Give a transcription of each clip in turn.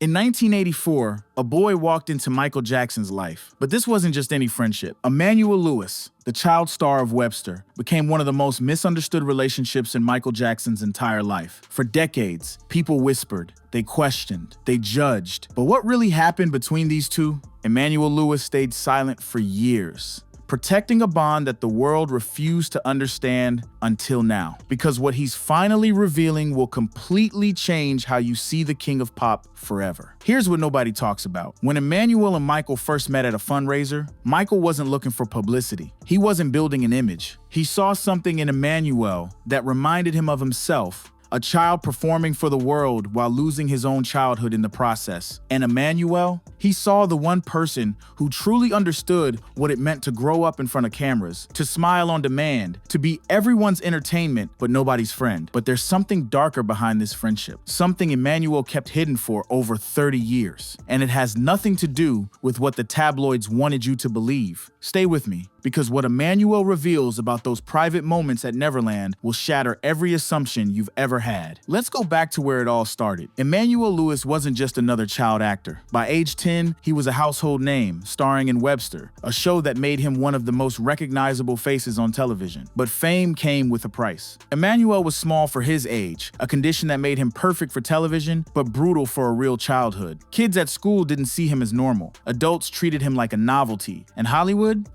In 1984, a boy walked into Michael Jackson's life. But this wasn't just any friendship. Emmanuel Lewis, the child star of Webster, became one of the most misunderstood relationships in Michael Jackson's entire life. For decades, people whispered, they questioned, they judged. But what really happened between these two? Emmanuel Lewis stayed silent for years, protecting a bond that the world refused to understand until now. Because what he's finally revealing will completely change how you see the king of pop forever. Here's what nobody talks about. When Emmanuel and Michael first met at a fundraiser, Michael wasn't looking for publicity. He wasn't building an image. He saw something in Emmanuel that reminded him of himself. A child performing for the world while losing his own childhood in the process. And Emmanuel, he saw the one person who truly understood what it meant to grow up in front of cameras, to smile on demand, to be everyone's entertainment but nobody's friend. But there's something darker behind this friendship, something Emmanuel kept hidden for over 30 years. And it has nothing to do with what the tabloids wanted you to believe. Stay with me, because what Emmanuel reveals about those private moments at Neverland will shatter every assumption you've ever had. Let's go back to where it all started. Emmanuel Lewis wasn't just another child actor. By age 10, he was a household name, starring in Webster, a show that made him one of the most recognizable faces on television. But fame came with a price. Emmanuel was small for his age, a condition that made him perfect for television, but brutal for a real childhood. Kids at school didn't see him as normal. Adults treated him like a novelty. And Hollywood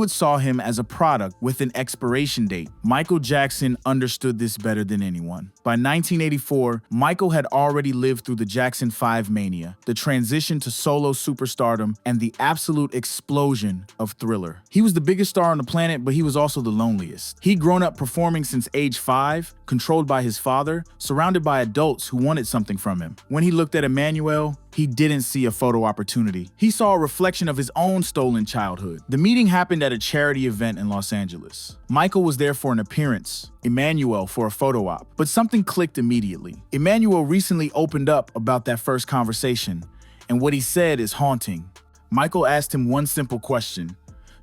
saw him as a product with an expiration date. Michael Jackson understood this better than anyone. By 1984, Michael had already lived through the Jackson 5 mania, the transition to solo superstardom, and the absolute explosion of Thriller. He was the biggest star on the planet, but he was also the loneliest. He'd grown up performing since age 5, controlled by his father, surrounded by adults who wanted something from him. When he looked at Emmanuel, he didn't see a photo opportunity. He saw a reflection of his own stolen childhood. The meeting happened at a charity event in Los Angeles. Michael was there for an appearance, Emmanuel for a photo op. But something clicked immediately. Emmanuel recently opened up about that first conversation, and what he said is haunting. Michael asked him one simple question: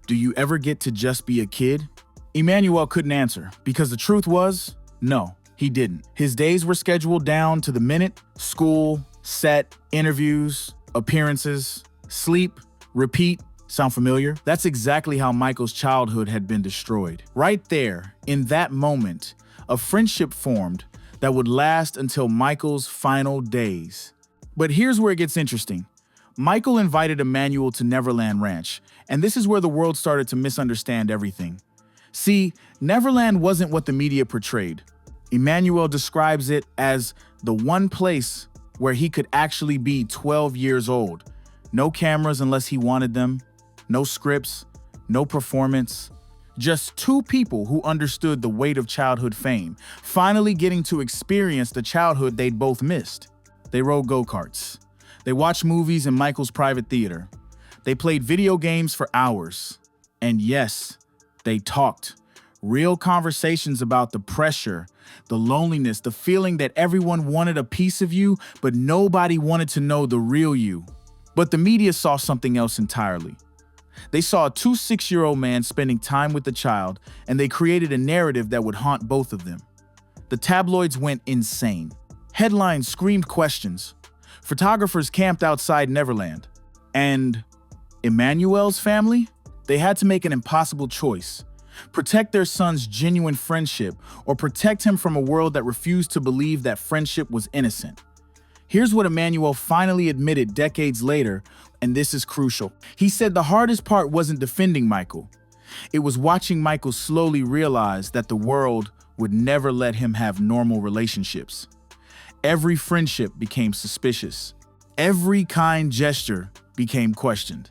do you ever get to just be a kid? Emmanuel couldn't answer, because the truth was, no, he didn't. His days were scheduled down to the minute: school, set, interviews, appearances, sleep, repeat. Sound familiar? That's exactly how Michael's childhood had been destroyed. Right there, in that moment, a friendship formed that would last until Michael's final days. But here's where it gets interesting. Michael invited Emmanuel to Neverland Ranch, and this is where the world started to misunderstand everything. See, Neverland wasn't what the media portrayed. Emmanuel describes it as the one place where he could actually be 12 years old. No cameras unless he wanted them, no scripts, no performance. Just two people who understood the weight of childhood fame, finally getting to experience the childhood they'd both missed. They rode go-karts. They watched movies in Michael's private theater. They played video games for hours. And yes, they talked. Real conversations about the pressure, the loneliness, the feeling that everyone wanted a piece of you, but nobody wanted to know the real you. But the media saw something else entirely. They saw a 6-year-old man spending time with the child, and they created a narrative that would haunt both of them. The tabloids went insane. Headlines screamed questions. Photographers camped outside Neverland. And Emmanuel's family? They had to make an impossible choice. Protect their son's genuine friendship, or protect him from a world that refused to believe that friendship was innocent. Here's what Emmanuel finally admitted decades later, and this is crucial. He said the hardest part wasn't defending Michael. It was watching Michael slowly realize that the world would never let him have normal relationships. Every friendship became suspicious. Every kind gesture became questioned.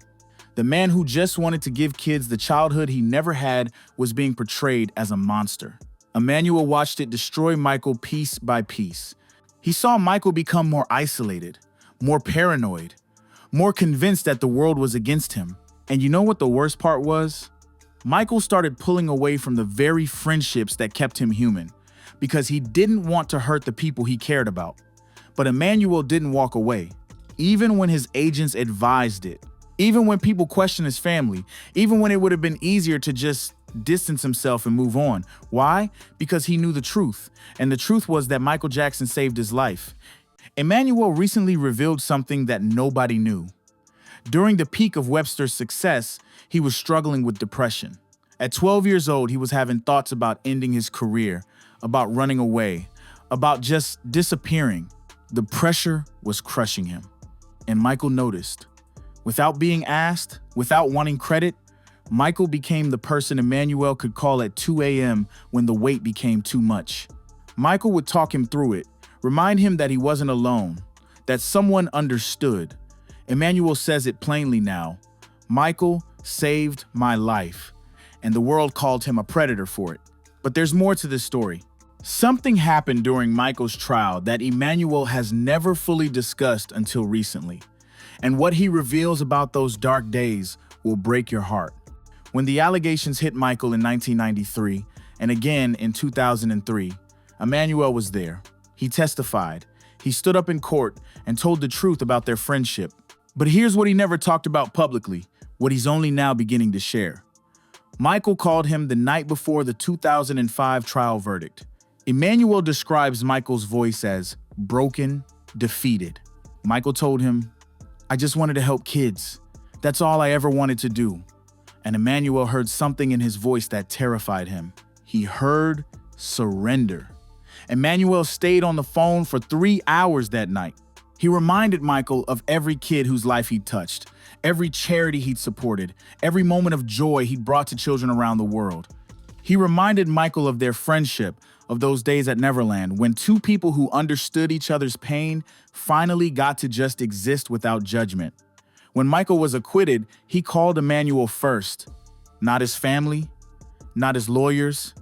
The man who just wanted to give kids the childhood he never had was being portrayed as a monster. Emmanuel watched it destroy Michael piece by piece. He saw Michael become more isolated, more paranoid, more convinced that the world was against him. And you know what the worst part was? Michael started pulling away from the very friendships that kept him human, because he didn't want to hurt the people he cared about. But Emmanuel didn't walk away, even when his agents advised it. Even when people questioned his family, even when it would have been easier to just distance himself and move on. Why? Because he knew the truth. And the truth was that Michael Jackson saved his life. Emmanuel recently revealed something that nobody knew. During the peak of Webster's success, he was struggling with depression. At 12 years old, he was having thoughts about ending his career, about running away, about just disappearing. The pressure was crushing him. And Michael noticed. Without being asked, without wanting credit, Michael became the person Emmanuel could call at 2 a.m. when the weight became too much. Michael would talk him through it, remind him that he wasn't alone, that someone understood. Emmanuel says it plainly now. Michael saved my life, and the world called him a predator for it. But there's more to this story. Something happened during Michael's trial that Emmanuel has never fully discussed until recently. And what he reveals about those dark days will break your heart. When the allegations hit Michael in 1993, and again in 2003, Emmanuel was there. He testified. He stood up in court and told the truth about their friendship. But here's what he never talked about publicly, what he's only now beginning to share. Michael called him the night before the 2005 trial verdict. Emmanuel describes Michael's voice as broken, defeated. Michael told him, "I just wanted to help kids. That's all I ever wanted to do." And Emmanuel heard something in his voice that terrified him. He heard surrender. Emmanuel stayed on the phone for 3 hours that night. He reminded Michael of every kid whose life he'd touched, every charity he'd supported, every moment of joy he'd brought to children around the world. He reminded Michael of their friendship, of those days at Neverland, when two people who understood each other's pain finally got to just exist without judgment. When Michael was acquitted, he called Emmanuel first. Not his family, not his lawyers,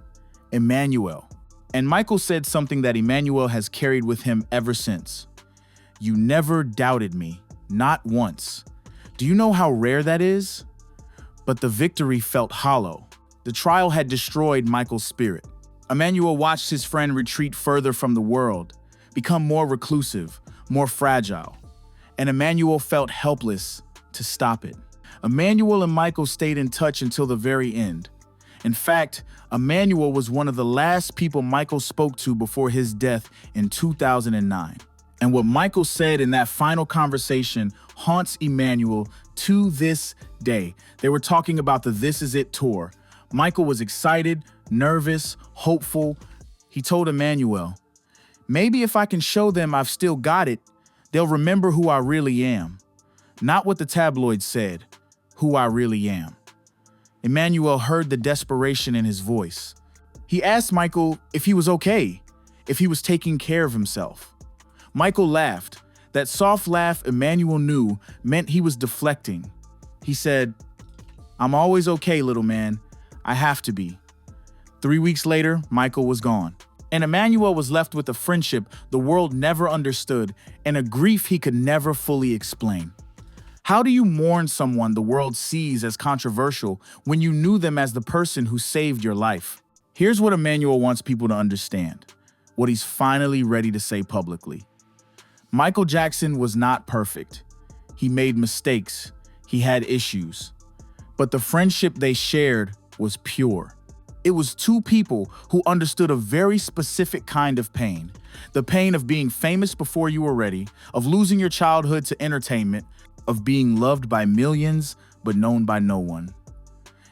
Emmanuel. And Michael said something that Emmanuel has carried with him ever since. "You never doubted me, not once." Do you know how rare that is? But the victory felt hollow. The trial had destroyed Michael's spirit. Emmanuel watched his friend retreat further from the world, become more reclusive, more fragile. And Emmanuel felt helpless to stop it. Emmanuel and Michael stayed in touch until the very end. In fact, Emmanuel was one of the last people Michael spoke to before his death in 2009. And what Michael said in that final conversation haunts Emmanuel to this day. They were talking about the This Is It tour. Michael was excited, nervous, hopeful. He told Emmanuel, "Maybe if I can show them I've still got it, they'll remember who I really am. Not what the tabloids said, who I really am." Emmanuel heard the desperation in his voice. He asked Michael if he was okay, if he was taking care of himself. Michael laughed. That soft laugh Emmanuel knew meant he was deflecting. He said, "I'm always okay, little man. I have to be." 3 weeks later, Michael was gone. And Emmanuel was left with a friendship the world never understood and a grief he could never fully explain. How do you mourn someone the world sees as controversial when you knew them as the person who saved your life? Here's what Emmanuel wants people to understand, what he's finally ready to say publicly. Michael Jackson was not perfect. He made mistakes. He had issues. But the friendship they shared was pure. It was two people who understood a very specific kind of pain. The pain of being famous before you were ready, of losing your childhood to entertainment, of being loved by millions but known by no one.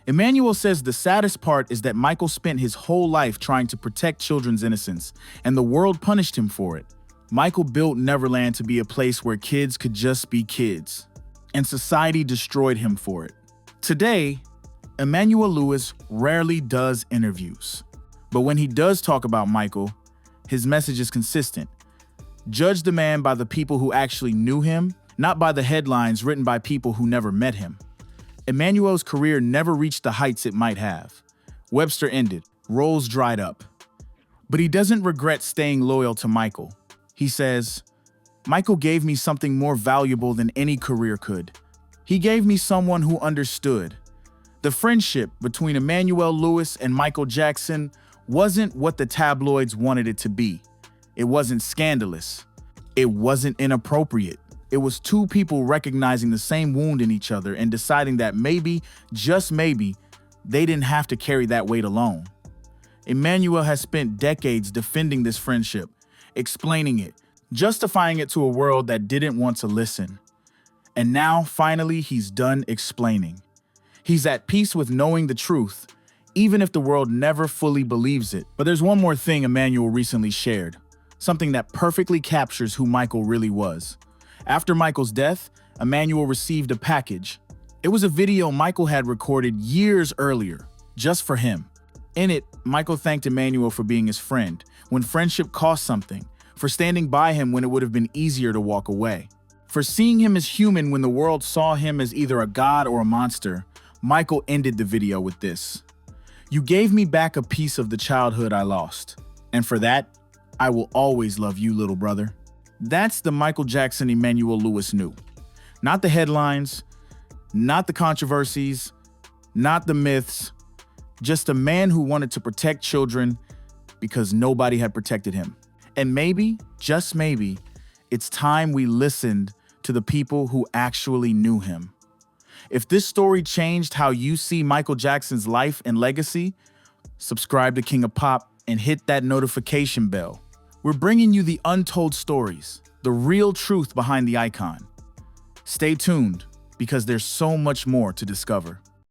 Emmanuel says the saddest part is that Michael spent his whole life trying to protect children's innocence, and the world punished him for it. Michael built Neverland to be a place where kids could just be kids, and society destroyed him for it. Today, Emmanuel Lewis rarely does interviews, but when he does talk about Michael, his message is consistent. Judge the man by the people who actually knew him, not by the headlines written by people who never met him. Emmanuel's career never reached the heights it might have. Webster ended, roles dried up. But he doesn't regret staying loyal to Michael. He says, "Michael gave me something more valuable than any career could. He gave me someone who understood." The friendship between Emmanuel Lewis and Michael Jackson wasn't what the tabloids wanted it to be. It wasn't scandalous. It wasn't inappropriate. It was two people recognizing the same wound in each other and deciding that maybe, just maybe, they didn't have to carry that weight alone. Emmanuel has spent decades defending this friendship, explaining it, justifying it to a world that didn't want to listen. And now, finally, he's done explaining. He's at peace with knowing the truth, even if the world never fully believes it. But there's one more thing Emmanuel recently shared, something that perfectly captures who Michael really was. After Michael's death, Emmanuel received a package. It was a video Michael had recorded years earlier, just for him. In it, Michael thanked Emmanuel for being his friend, when friendship cost something, for standing by him when it would have been easier to walk away. For seeing him as human when the world saw him as either a god or a monster, Michael ended the video with this: "You gave me back a piece of the childhood I lost, and for that, I will always love you, little brother." That's the Michael Jackson Emmanuel Lewis knew. Not the headlines, not the controversies, not the myths, just a man who wanted to protect children because nobody had protected him. And maybe, just maybe, it's time we listened to the people who actually knew him. If this story changed how you see Michael Jackson's life and legacy, subscribe to King of Pop and hit that notification bell. We're bringing you the untold stories, the real truth behind the icon. Stay tuned, because there's so much more to discover.